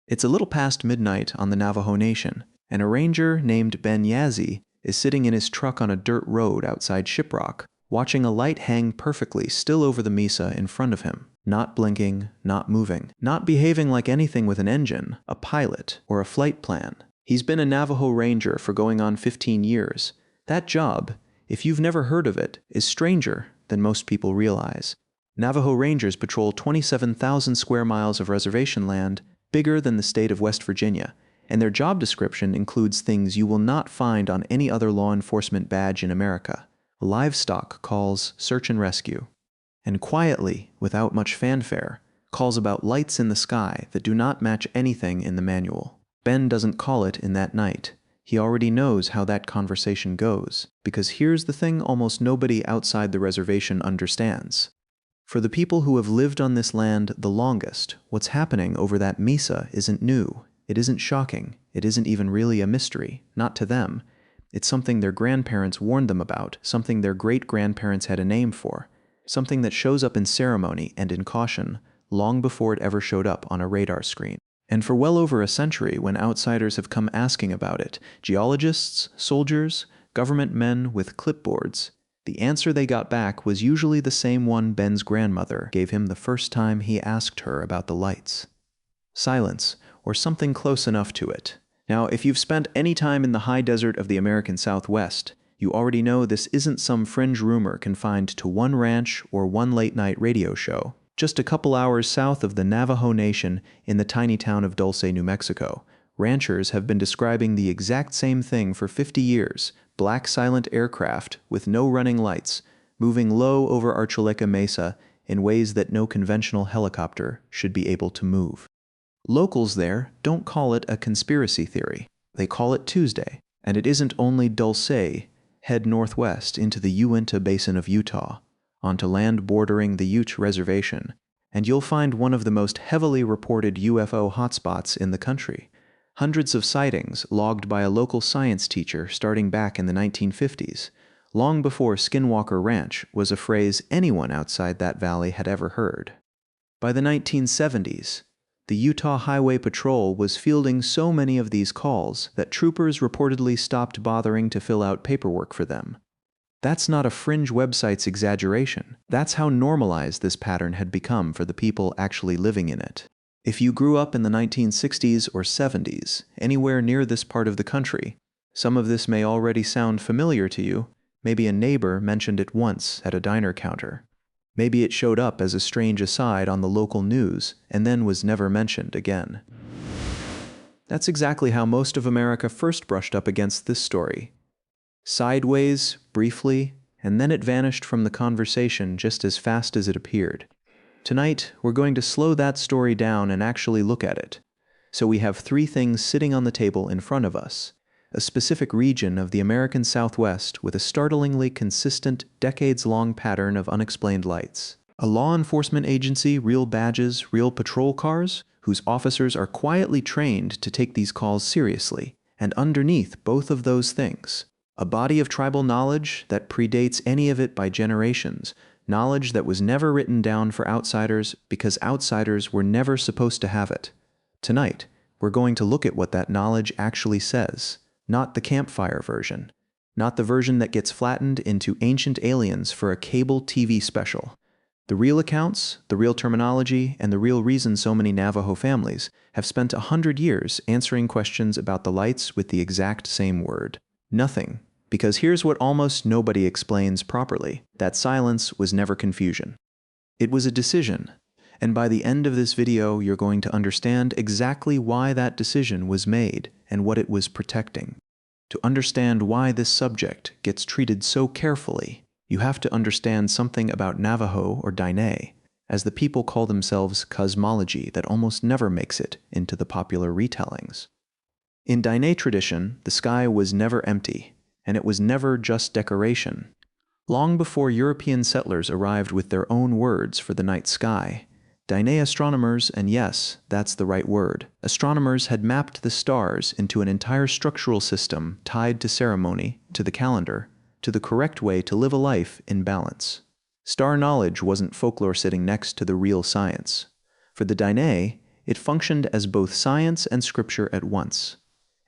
It's a little past midnight on the Navajo Nation, and a ranger named Ben Yazzie is sitting in his truck on a dirt road outside Shiprock, watching a light hang perfectly still over the mesa in front of him, not blinking, not moving, not behaving like anything with an engine, a pilot, or a flight plan. He's been a Navajo Ranger for going on 15 years. That job, if you've never heard of it, is stranger than most people realize. Navajo Rangers patrol 27,000 square miles of reservation land, bigger than the state of West Virginia, and their job description includes things you will not find on any other law enforcement badge in America. Livestock calls search and rescue, and quietly, without much fanfare, calls about lights in the sky that do not match anything in the manual. Ben doesn't call it in that night. He already knows how that conversation goes, because here's the thing almost nobody outside the reservation understands. For the people who have lived on this land the longest, what's happening over that mesa isn't new. It isn't shocking. It isn't even really a mystery, not to them. It's something their grandparents warned them about, something their great-grandparents had a name for, something that shows up in ceremony and in caution long before it ever showed up on a radar screen. And for well over a century, when outsiders have come asking about it, geologists, soldiers, government men with clipboards, the answer they got back was usually the same one Ben's grandmother gave him the first time he asked her about the lights. Silence, or something close enough to it. Now, if you've spent any time in the high desert of the American Southwest, you already know this isn't some fringe rumor confined to one ranch or one late-night radio show. Just a couple hours south of the Navajo Nation in the tiny town of Dulce, New Mexico, ranchers have been describing the exact same thing for 50 years, black silent aircraft with no running lights, moving low over Archuleta Mesa in ways that no conventional helicopter should be able to move. Locals there don't call it a conspiracy theory. They call it Tuesday, and it isn't only Dulce. Head northwest into the Uintah Basin of Utah, onto land bordering the Ute Reservation, and you'll find one of the most heavily reported UFO hotspots in the country. Hundreds of sightings logged by a local science teacher starting back in the 1950s, long before Skinwalker Ranch was a phrase anyone outside that valley had ever heard. By the 1970s, the Utah Highway Patrol was fielding so many of these calls that troopers reportedly stopped bothering to fill out paperwork for them. That's not a fringe website's exaggeration. That's how normalized this pattern had become for the people actually living in it. If you grew up in the 1960s or 70s, anywhere near this part of the country, some of this may already sound familiar to you. Maybe a neighbor mentioned it once at a diner counter. Maybe it showed up as a strange aside on the local news and then was never mentioned again. That's exactly how most of America first brushed up against this story. Sideways, briefly, and then it vanished from the conversation just as fast as it appeared. Tonight, we're going to slow that story down and actually look at it. So we have three things sitting on the table in front of us. A specific region of the American Southwest with a startlingly consistent, decades-long pattern of unexplained lights. A law enforcement agency, real badges, real patrol cars, whose officers are quietly trained to take these calls seriously. And underneath both of those things, a body of tribal knowledge that predates any of it by generations, knowledge that was never written down for outsiders because outsiders were never supposed to have it. Tonight, we're going to look at what that knowledge actually says. Not the campfire version. Not the version that gets flattened into ancient aliens for a cable TV special. The real accounts, the real terminology, and the real reason so many Navajo families have spent 100 years answering questions about the lights with the exact same word. Nothing. Because here's what almost nobody explains properly. That silence was never confusion. It was a decision. And by the end of this video, you're going to understand exactly why that decision was made and what it was protecting. To understand why this subject gets treated so carefully, you have to understand something about Navajo or Diné, as the people call themselves cosmology that almost never makes it into the popular retellings. In Diné tradition, the sky was never empty, and it was never just decoration. Long before European settlers arrived with their own words for the night sky, Diné astronomers, and yes, that's the right word, astronomers had mapped the stars into an entire structural system tied to ceremony, to the calendar, to the correct way to live a life in balance. Star knowledge wasn't folklore sitting next to the real science. For the Diné, It functioned as both science and scripture at once,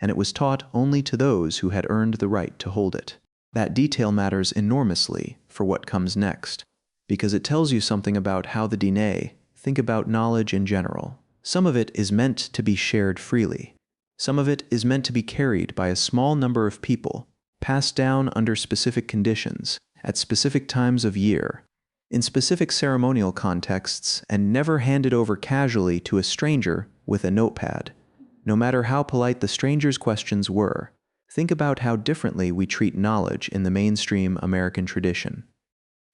and it was taught only to those who had earned the right to hold it. That detail matters enormously for what comes next, because it tells you something about how the Diné think about knowledge in general. Some of it is meant to be shared freely. Some of it is meant to be carried by a small number of people, passed down under specific conditions, at specific times of year, in specific ceremonial contexts, and never handed over casually to a stranger with a notepad. No matter how polite the stranger's questions were, think about how differently we treat knowledge in the mainstream American tradition.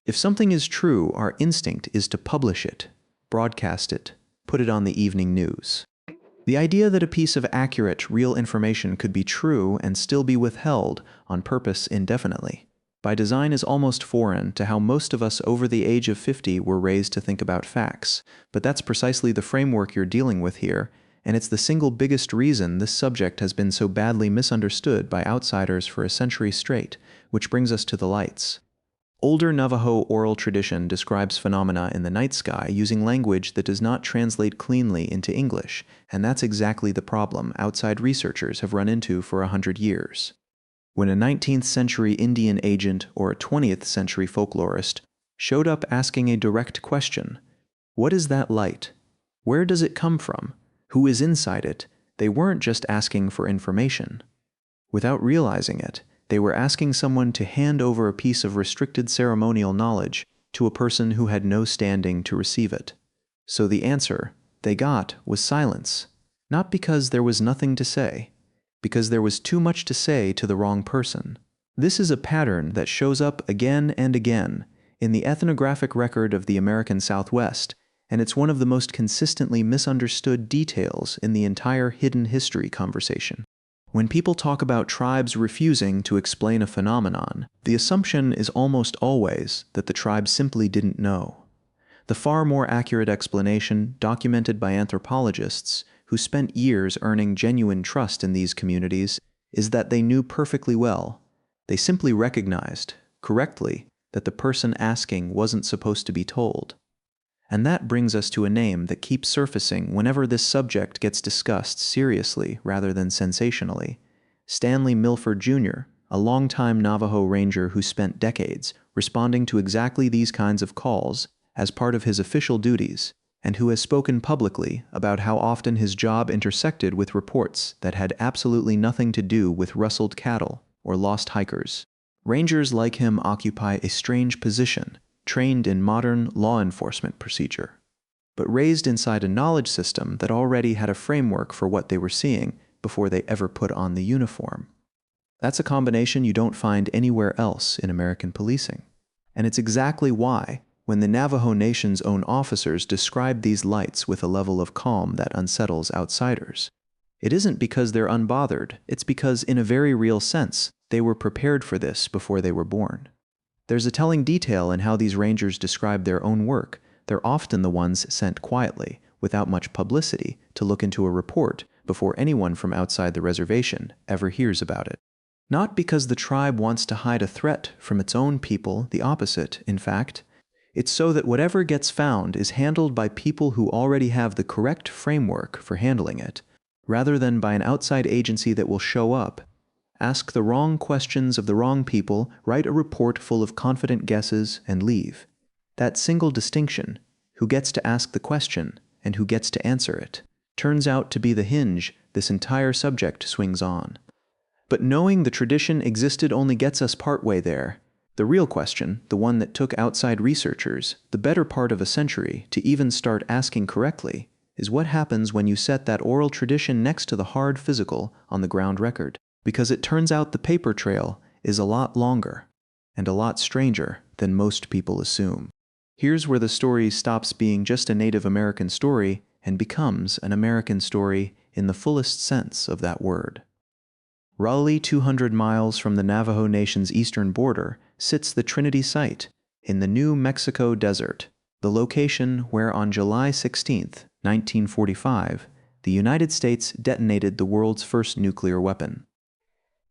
If something is true, our instinct is to publish it, broadcast it, put it on the evening news. The idea that a piece of accurate, real information could be true and still be withheld on purpose indefinitely, by design, is almost foreign to how most of us over the age of 50 were raised to think about facts. But that's precisely the framework you're dealing with here, and it's the single biggest reason this subject has been so badly misunderstood by outsiders for a century straight, which brings us to the lights. Older Navajo oral tradition describes phenomena in the night sky using language that does not translate cleanly into English, and that's exactly the problem outside researchers have run into for 100 years. When a 19th century Indian agent or a 20th century folklorist showed up asking a direct question, "What is that light? Where does it come from? Who is inside it?" they weren't just asking for information. Without realizing it, they were asking someone to hand over a piece of restricted ceremonial knowledge to a person who had no standing to receive it. So the answer they got was silence, not because there was nothing to say, because there was too much to say to the wrong person. This is a pattern that shows up again and again in the ethnographic record of the American Southwest, and it's one of the most consistently misunderstood details in the entire hidden history conversation. When people talk about tribes refusing to explain a phenomenon, the assumption is almost always that the tribe simply didn't know. The far more accurate explanation, documented by anthropologists who spent years earning genuine trust in these communities, is that they knew perfectly well. They simply recognized, correctly, that the person asking wasn't supposed to be told. And that brings us to a name that keeps surfacing whenever this subject gets discussed seriously rather than sensationally: Stanley Milford Jr., a longtime Navajo Ranger who spent decades responding to exactly these kinds of calls as part of his official duties, and who has spoken publicly about how often his job intersected with reports that had absolutely nothing to do with rustled cattle or lost hikers. Rangers like him occupy a strange position, trained in modern law enforcement procedure, but raised inside a knowledge system that already had a framework for what they were seeing before they ever put on the uniform. That's a combination you don't find anywhere else in American policing. And it's exactly why, when the Navajo Nation's own officers describe these lights with a level of calm that unsettles outsiders, it isn't because they're unbothered, it's because, in a very real sense, they were prepared for this before they were born. There's a telling detail in how these rangers describe their own work. They're often the ones sent quietly, without much publicity, to look into a report before anyone from outside the reservation ever hears about it. Not because the tribe wants to hide a threat from its own people, the opposite, in fact. It's so that whatever gets found is handled by people who already have the correct framework for handling it, rather than by an outside agency that will show up, ask the wrong questions of the wrong people, write a report full of confident guesses, and leave. That single distinction, who gets to ask the question and who gets to answer it, turns out to be the hinge this entire subject swings on. But knowing the tradition existed only gets us partway there. The real question, the one that took outside researchers the better part of a century to even start asking correctly, is what happens when you set that oral tradition next to the hard physical on the ground record. Because it turns out the paper trail is a lot longer and a lot stranger than most people assume. Here's where the story stops being just a Native American story and becomes an American story in the fullest sense of that word. Roughly 200 miles from the Navajo Nation's eastern border sits the Trinity Site in the New Mexico desert, the location where on July 16, 1945, the United States detonated the world's first nuclear weapon.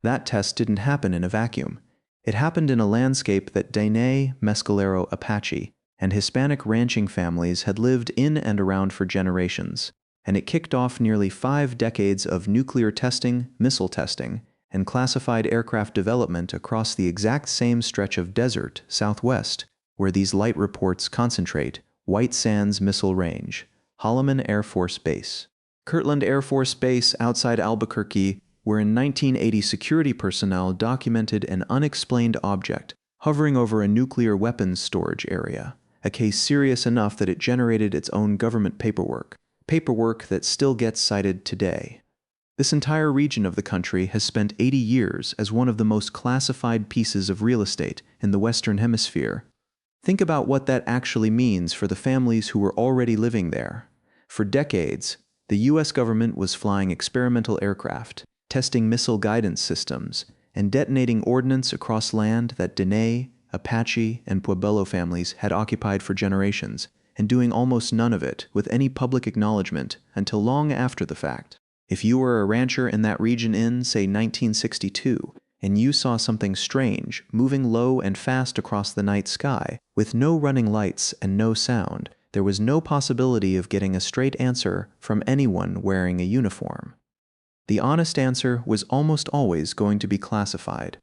That test didn't happen in a vacuum. It happened in a landscape that Diné, Mescalero Apache, and Hispanic ranching families had lived in and around for generations. and it kicked off nearly 5 decades of nuclear testing, missile testing, and classified aircraft development across the exact same stretch of desert southwest where these light reports concentrate: White Sands Missile Range, Holloman Air Force Base, Kirtland Air Force Base outside Albuquerque, where in 1980 security personnel documented an unexplained object hovering over a nuclear weapons storage area, a case serious enough that it generated its own government paperwork that still gets cited today. This entire region of the country has spent 80 years as one of the most classified pieces of real estate in the Western Hemisphere. Think about what that actually means for the families who were already living there. For decades, the U.S. government was flying experimental aircraft, testing missile guidance systems, and detonating ordnance across land that Diné, Apache, and Pueblo families had occupied for generations, and doing almost none of it with any public acknowledgement until long after the fact. If you were a rancher in that region in, say, 1962, and you saw something strange moving low and fast across the night sky, with no running lights and no sound, there was no possibility of getting a straight answer from anyone wearing a uniform. The honest answer was almost always going to be classified.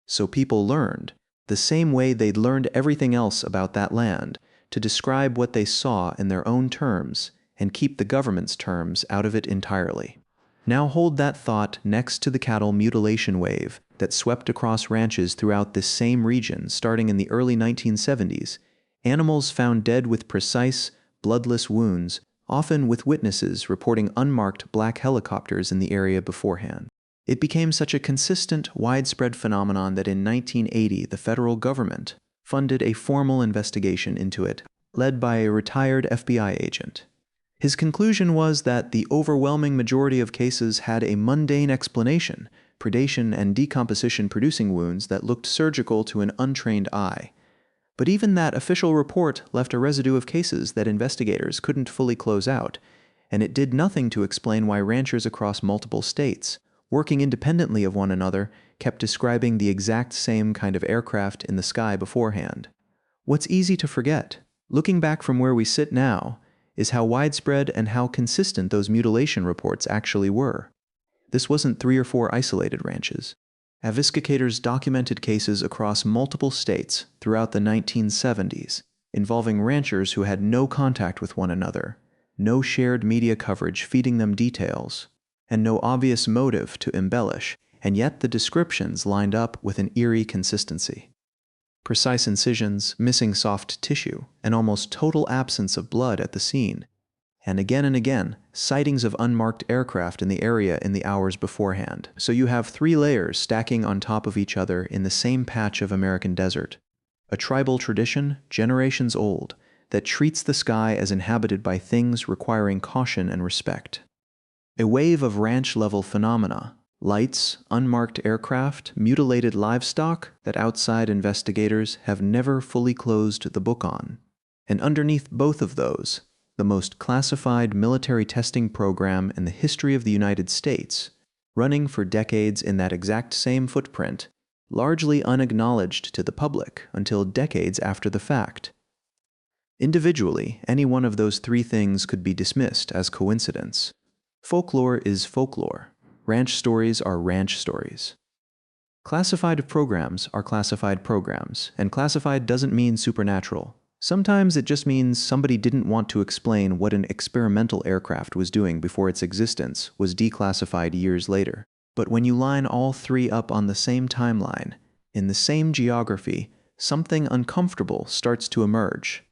So people learned, the same way they'd learned everything else about that land, to describe what they saw in their own terms and keep the government's terms out of it entirely. Now hold that thought next to the cattle mutilation wave that swept across ranches throughout this same region starting in the early 1970s, animals found dead with precise, bloodless wounds, often with witnesses reporting unmarked black helicopters in the area beforehand. It became such a consistent, widespread phenomenon that in 1980 the federal government funded a formal investigation into it, led by a retired FBI agent. His conclusion was that the overwhelming majority of cases had a mundane explanation: predation and decomposition producing wounds that looked surgical to an untrained eye. But even that official report left a residue of cases that investigators couldn't fully close out, and it did nothing to explain why ranchers across multiple states, working independently of one another, kept describing the exact same kind of aircraft in the sky beforehand. What's easy to forget, looking back from where we sit now, is how widespread and how consistent those mutilation reports actually were. This wasn't 3 or 4 isolated ranches. Investigators documented cases across multiple states throughout the 1970s, involving ranchers who had no contact with one another, no shared media coverage feeding them details, and no obvious motive to embellish, and yet the descriptions lined up with an eerie consistency. Precise incisions, missing soft tissue, and almost total absence of blood at the scene. And again, sightings of unmarked aircraft in the area in the hours beforehand. So you have 3 layers stacking on top of each other in the same patch of American desert. A tribal tradition, generations old, that treats the sky as inhabited by things requiring caution and respect. A wave of ranch-level phenomena, lights, unmarked aircraft, mutilated livestock that outside investigators have never fully closed the book on. And underneath both of those, the most classified military testing program in the history of the United States, running for decades in that exact same footprint, largely unacknowledged to the public until decades after the fact. Individually, any one of those 3 things could be dismissed as coincidence. Folklore is folklore. Ranch stories are ranch stories. Classified programs are classified programs, and classified doesn't mean supernatural. Sometimes it just means somebody didn't want to explain what an experimental aircraft was doing before its existence was declassified years later. But when you line all 3 up on the same timeline, in the same geography, something uncomfortable starts to emerge.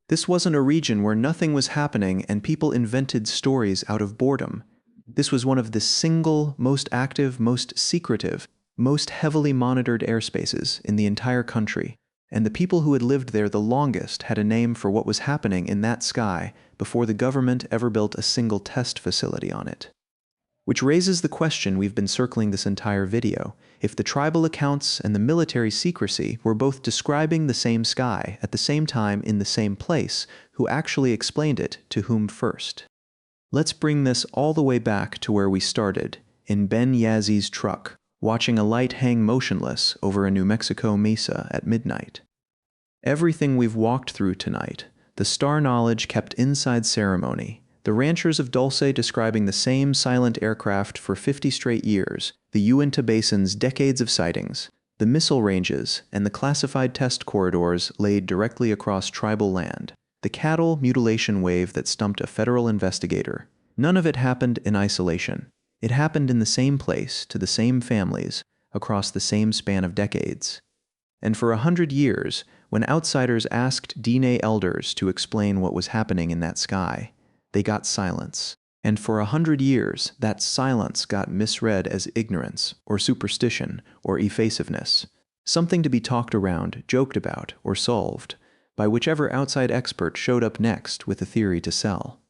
This wasn't a region where nothing was happening and people invented stories out of boredom. This was one of the single, most active, most secretive, most heavily monitored airspaces in the entire country, and the people who had lived there the longest had a name for what was happening in that sky before the government ever built a single test facility on it. Which raises the question we've been circling this entire video: if the tribal accounts and the military secrecy were both describing the same sky at the same time in the same place, who actually explained it to whom first? Let's bring this all the way back to where we started, in Ben Yazzi's truck, watching a light hang motionless over a New Mexico mesa at midnight. Everything we've walked through tonight, the star knowledge kept inside ceremony, The ranchers of Dulce describing the same silent aircraft for 50 straight years, the Uintah Basin's decades of sightings, the missile ranges, and the classified test corridors laid directly across tribal land, the cattle mutilation wave that stumped a federal investigator. None of it happened in isolation. It happened in the same place, to the same families, across the same span of decades. And for 100 years, when outsiders asked Diné elders to explain what was happening in that sky, they got silence. And for 100 years, that silence got misread as ignorance, or superstition, or evasiveness, something to be talked around, joked about, or solved, by whichever outside expert showed up next with a theory to sell.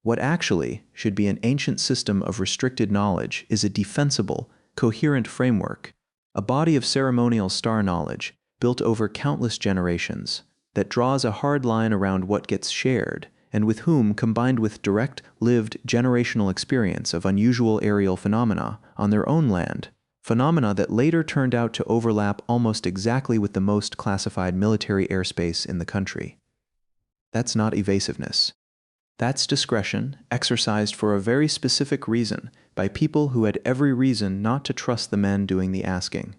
What actually should be an ancient system of restricted knowledge is a defensible, coherent framework, a body of ceremonial star knowledge built over countless generations that draws a hard line around what gets shared and with whom, combined with direct, lived, generational experience of unusual aerial phenomena on their own land, phenomena that later turned out to overlap almost exactly with the most classified military airspace in the country. That's not evasiveness. That's discretion exercised for a very specific reason by people who had every reason not to trust the men doing the asking.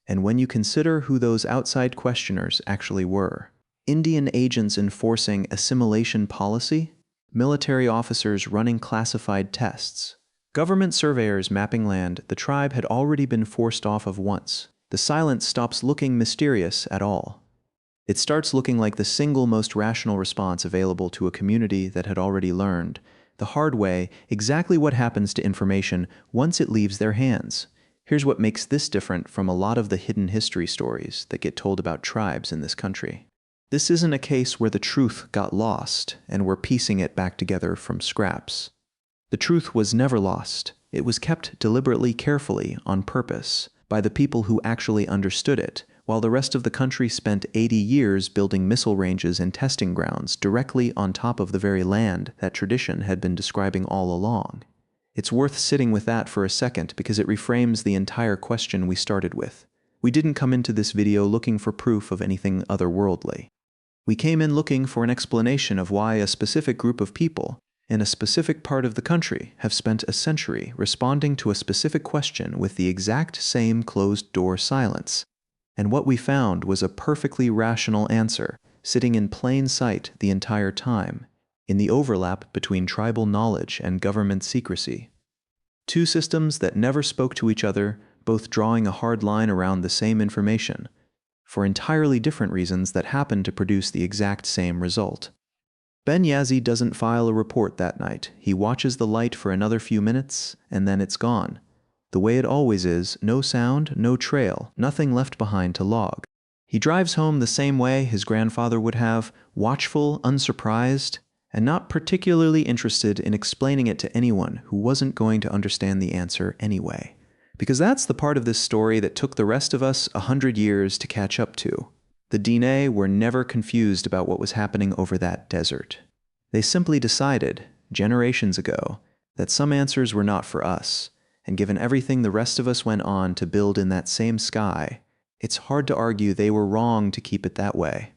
And when you consider who those outside questioners actually were, Indian agents enforcing assimilation policy, military officers running classified tests, government surveyors mapping land the tribe had already been forced off of once, the silence stops looking mysterious at all. It starts looking like the single most rational response available to a community that had already learned, the hard way, exactly what happens to information once it leaves their hands. Here's what makes this different from a lot of the hidden history stories that get told about tribes in this country. This isn't a case where the truth got lost and we're piecing it back together from scraps. The truth was never lost. It was kept deliberately carefully on purpose by the people who actually understood it, while the rest of the country spent 80 years building missile ranges and testing grounds directly on top of the very land that tradition had been describing all along. It's worth sitting with that for a second because it reframes the entire question we started with. We didn't come into this video looking for proof of anything otherworldly. We came in looking for an explanation of why a specific group of people in a specific part of the country have spent a century responding to a specific question with the exact same closed-door silence. And what we found was a perfectly rational answer, sitting in plain sight the entire time, in the overlap between tribal knowledge and government secrecy. Two systems that never spoke to each other, both drawing a hard line around the same information, for entirely different reasons that happen to produce the exact same result. Ben Yazzie doesn't file a report that night. He watches the light for another few minutes, and then it's gone. The way it always is, no sound, no trail, nothing left behind to log. He drives home the same way his grandfather would have, watchful, unsurprised, and not particularly interested in explaining it to anyone who wasn't going to understand the answer anyway. Because that's the part of this story that took the rest of us 100 years to catch up to. The Diné were never confused about what was happening over that desert. They simply decided, generations ago, that some answers were not for us, and given everything the rest of us went on to build in that same sky, it's hard to argue they were wrong to keep it that way.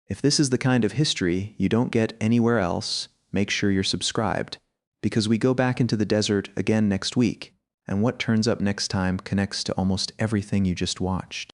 If this is the kind of history you don't get anywhere else, make sure you're subscribed, because we go back into the desert again next week, and what turns up next time connects to almost everything you just watched.